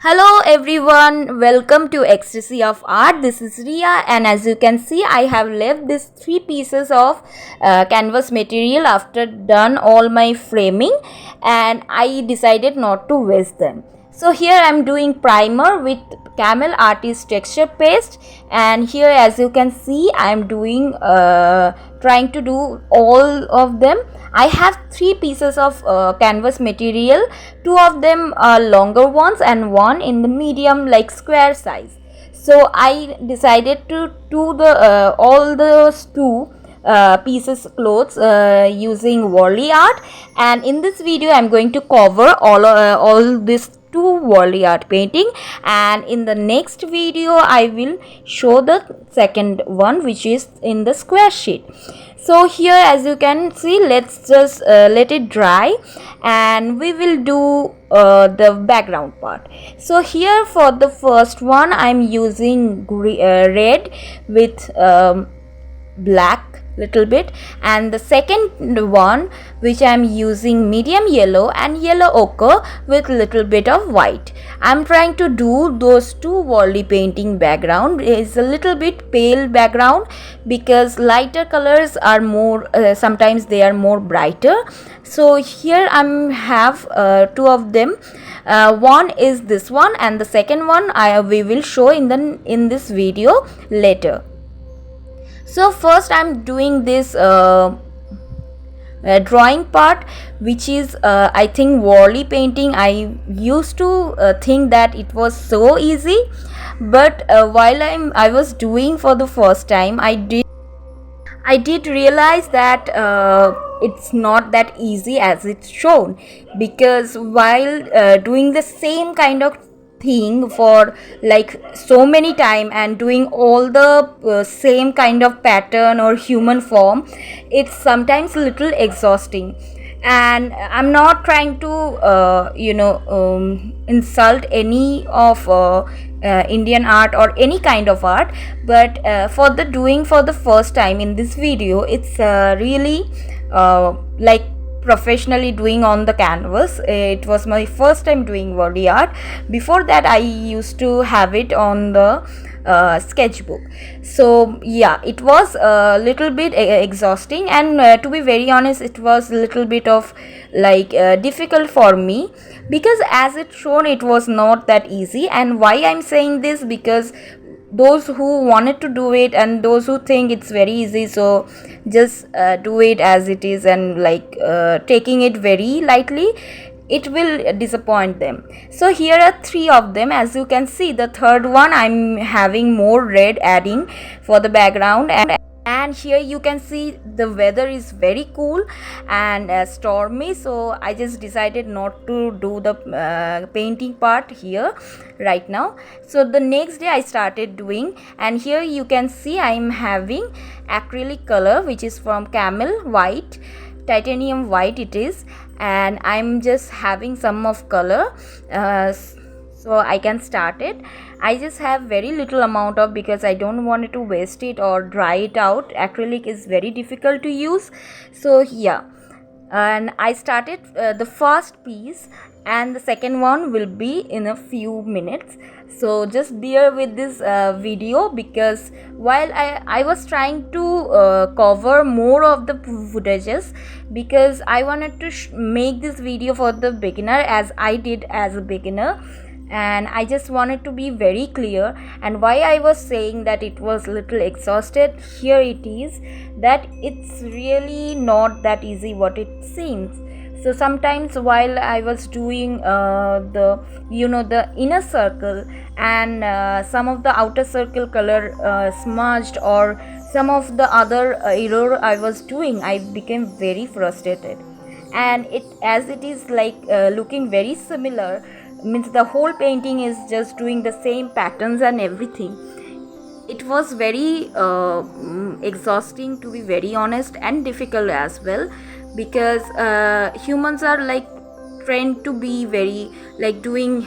Hello everyone, welcome to Ecstasy of Art. This is Ria, and as you can see I have left these three pieces of canvas material after done all my framing, and I decided not to waste them. So here I am doing primer with Camel Artist texture paste, and here as you can see I am doing trying to do all of them. I have three pieces of canvas material. Two of them are longer ones and one in the medium like square size. So I decided to do the all those two pieces clothes using Warli Art, and in this video I'm going to cover all these two Warli Art painting, and in the next video I will show the second one, which is in the square sheet. So here as you can see, let's just let it dry and we will do the background part. So here for the first one I'm using red with black little bit, and the second one which I'm using medium yellow and yellow ochre with little bit of white. I'm trying to do those two Warli painting background is a little bit pale background because lighter colors are more sometimes they are more brighter. So here I'm have two of them. One is this one and the second one we will show in this video later. So first I'm doing this drawing part, which is I think Warli painting. I used to think that it was so easy, but while I was doing for the first time, I did realize that it's not that easy as it's shown, because while doing the same kind of thing for like so many time and doing all the same kind of pattern or human form, it's sometimes a little exhausting. And I'm not trying to insult any of Indian art or any kind of art, but for the doing for the first time in this video, it's really like professionally doing on the canvas. It was my first time doing Warli art. Before that I used to have it on the sketchbook. So yeah, it was a little bit exhausting, and to be very honest, it was a little bit of like difficult for me, because as it's shown it was not that easy. And why I'm saying this, because those who wanted to do it and those who think it's very easy, so just do it as it is, and like taking it very lightly, it will disappoint them. So here are three of them. As you can see, the third one I'm having more red adding for the background, and here you can see the weather is very cool and stormy, so I just decided not to do the painting part here right now. So the next day I started doing, and here you can see I'm having acrylic color, which is from Camel White, titanium white it is, and I'm just having some of color so I can start it. I just have very little amount of, because I don't want it to waste it or dry it out. Acrylic is very difficult to use. So yeah, and I started the first piece, and the second one will be in a few minutes. So just bear with this video, because while I was trying to cover more of the footages, because I wanted to make this video for the beginner, as I did as a beginner, and I just wanted to be very clear. And why I was saying that it was little exhausted, here it is, that it's really not that easy what it seems. So sometimes while I was doing the inner circle and some of the outer circle color smudged, or some of the other error I was doing, I became very frustrated. And as it is like looking very similar, means the whole painting is just doing the same patterns and everything. It was very exhausting, to be very honest, and difficult as well, because humans are like trained to be very like doing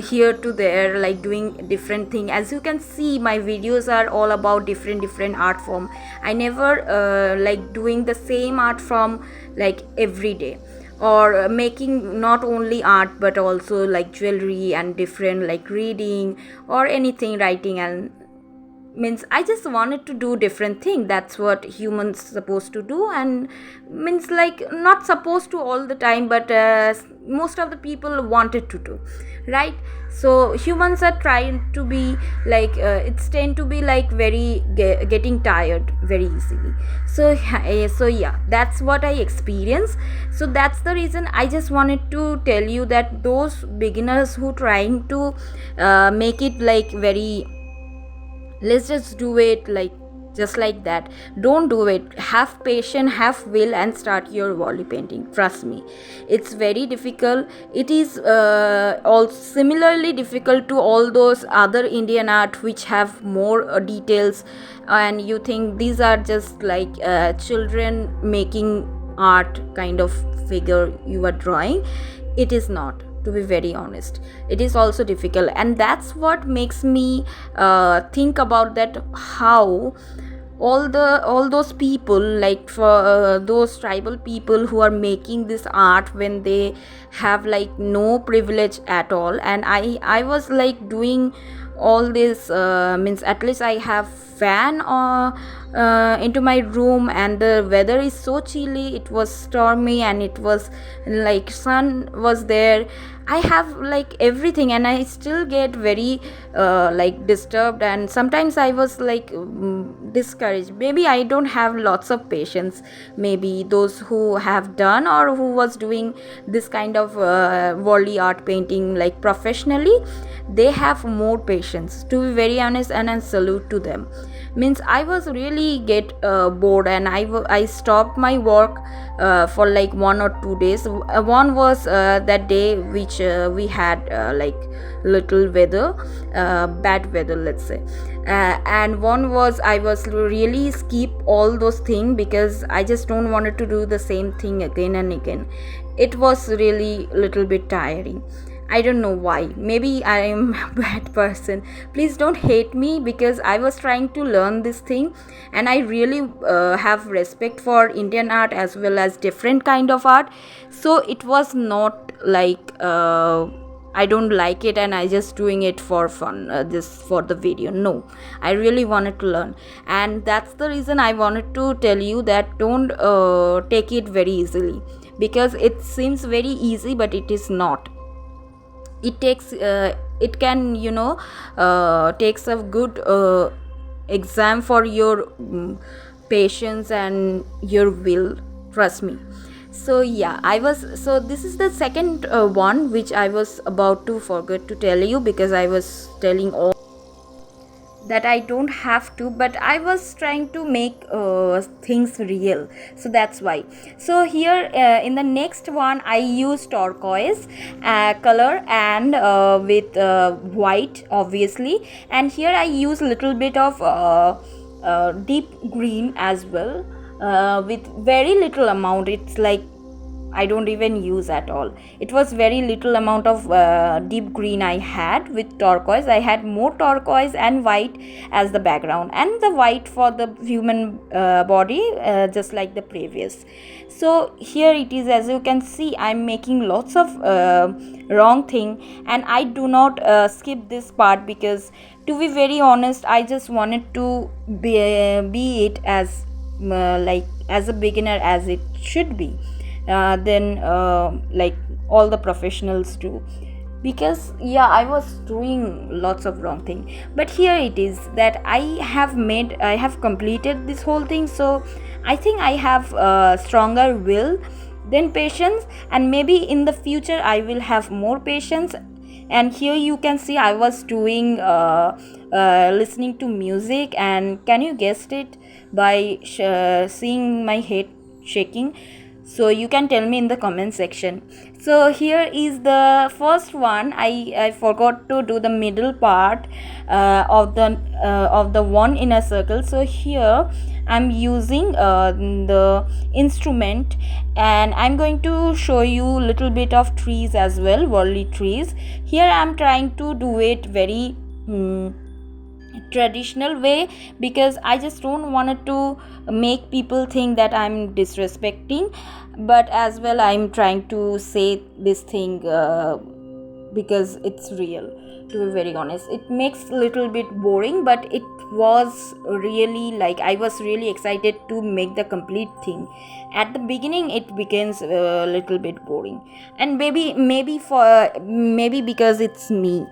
here to there, like doing different thing. As you can see, my videos are all about different art form. I never like doing the same art form like every day. or making not only art but also like jewelry and different like reading or anything, writing, and means I just wanted to do different thing. That's what humans supposed to do, and means like not supposed to all the time, but most of the people wanted to do, right? So humans are trying to be like it's tend to be like very getting tired very easily. So so yeah, that's what I experienced. So that's the reason I just wanted to tell you that those beginners who trying to make it like very, let's just do it like just like that, don't do it. Have patience, have will, and start your Warli painting. Trust me, it's very difficult. It is all similarly difficult to all those other Indian art which have more details, and you think these are just like children making art kind of figure you are drawing. It is not, to be very honest. It is also difficult, and that's what makes me think about that, how all those people, like for those tribal people who are making this art when they have like no privilege at all. And I was like doing all this, means at least I have fan into my room, and the weather is so chilly, it was stormy, and it was like sun was there. I have like everything, and I still get very like disturbed, and sometimes I was like discouraged. Maybe I don't have lots of patience. Maybe those who have done or who was doing this kind of Warli art painting like professionally, they have more patience, to be very honest, and I salute to them. Means I was really get bored, and I stopped my work for like 1 or 2 days. One was that day which we had like little weather, bad weather, let's say, and one was I was really skip all those things because I just don't wanted to do the same thing again and again. It was really little bit tiring. I don't know why. Maybe I am a bad person. Please don't hate me, because I was trying to learn this thing, and I really have respect for Indian art as well as different kind of art. So it was not like I don't like it and I just doing it for fun, just for the video. No, I really wanted to learn, and that's the reason I wanted to tell you that don't take it very easily, because it seems very easy, but it is not. It takes it can takes a good exam for your patience and your will, trust me. So yeah, so this is the second one which I was about to forget to tell you, because I was telling all that I don't have to, but I was trying to make things real, so that's why. So here in the next one I use turquoise color and with white obviously, and here I use little bit of deep green as well, with very little amount. It's like I don't even use at all. It was very little amount of deep green I had with turquoise. I had more turquoise and white as the background, and the white for the human body, just like the previous. So here it is, as you can see, I'm making lots of wrong thing, and I do not skip this part, because to be very honest, I just wanted to be it as like as a beginner as it should be. Then like all the professionals do, because yeah, I was doing lots of wrong thing. But here it is that I have completed this whole thing. So I think I have stronger will than patience, and maybe in the future I will have more patience. And here you can see I was doing listening to music, and can you guess it by seeing my head shaking? So you can tell me in the comment section. So here is the first one. I forgot to do the middle part of the one inner circle. So here I'm using the instrument, and I'm going to show you little bit of trees as well, Warli trees. Here I'm trying to do it very traditional way, because I just don't wanted to make people think that I'm disrespecting, but as well I'm trying to say this thing because it's real. To be very honest, it makes little bit boring, but it was really like I was really excited to make the complete thing. At the beginning it becomes a little bit boring, and maybe because it's me.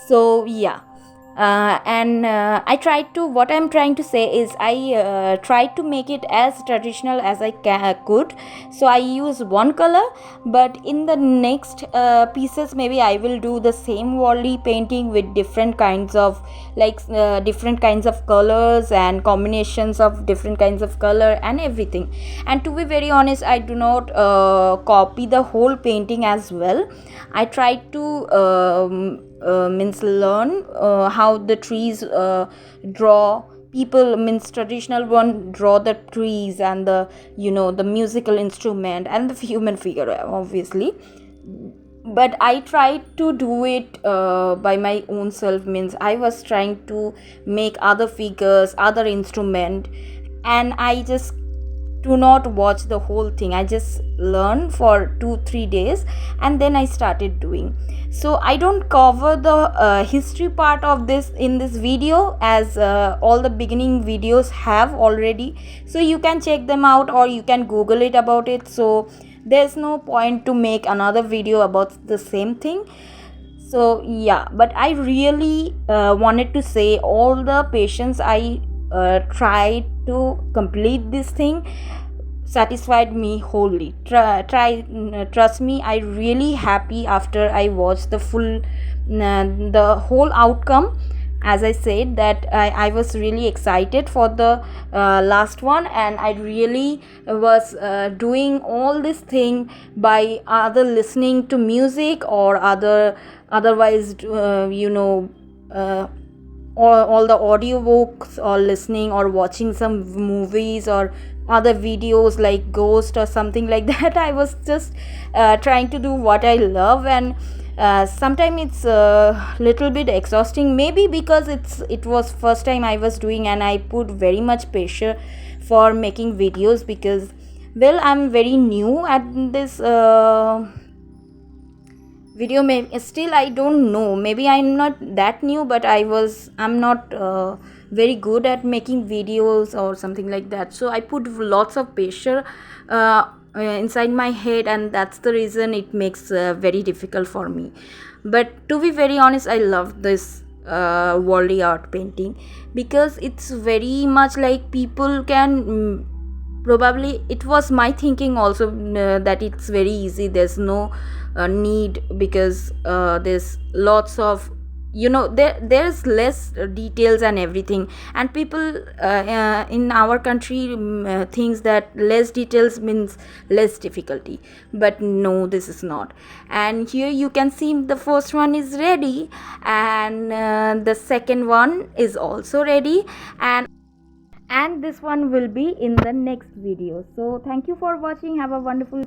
So yeah. And I tried to, what I'm trying to say is I tried to make it as traditional as I could. So I use one color, but in the next pieces maybe I will do the same Warli painting with different kinds of different kinds of colors and combinations of different kinds of color and everything. And to be very honest, I do not copy the whole painting as well. I tried to means learn how the trees draw. People means traditional one draw the trees and the the musical instrument and the human figure obviously, but I tried to do it by my own self. Means I was trying to make other figures, other instrument, and I just do not watch the whole thing. I just learn for 2-3 days and then I started doing. So I don't cover the history part of this in this video, as all the beginning videos have already, so you can check them out or you can google it about it. So there's no point to make another video about the same thing. So yeah, but I really wanted to say all the patience I tried to complete this thing satisfied me wholly. Trust me, I really happy after I watched the full the whole outcome. As I said that I was really excited for the last one, and I really was doing all this thing by either listening to music or otherwise all the audiobooks, or listening or watching some movies or other videos like Ghost or something like that. I was just trying to do what I love, and sometimes it's a little bit exhausting, maybe because it was first time I was doing, and I put very much pressure for making videos, because well, I'm very new at this video. Maybe still I don't know, maybe I'm not that new, but I'm not very good at making videos or something like that. So I put lots of pressure inside my head, and that's the reason it makes very difficult for me. But to be very honest, I love this Warli art painting, because it's very much like people can probably, it was my thinking also that it's very easy, there's no need, because there's lots of there's less details and everything, and people in our country thinks that less details means less difficulty, but no, this is not. And here you can see the first one is ready, and the second one is also ready, and this one will be in the next video. So thank you for watching. Have a wonderful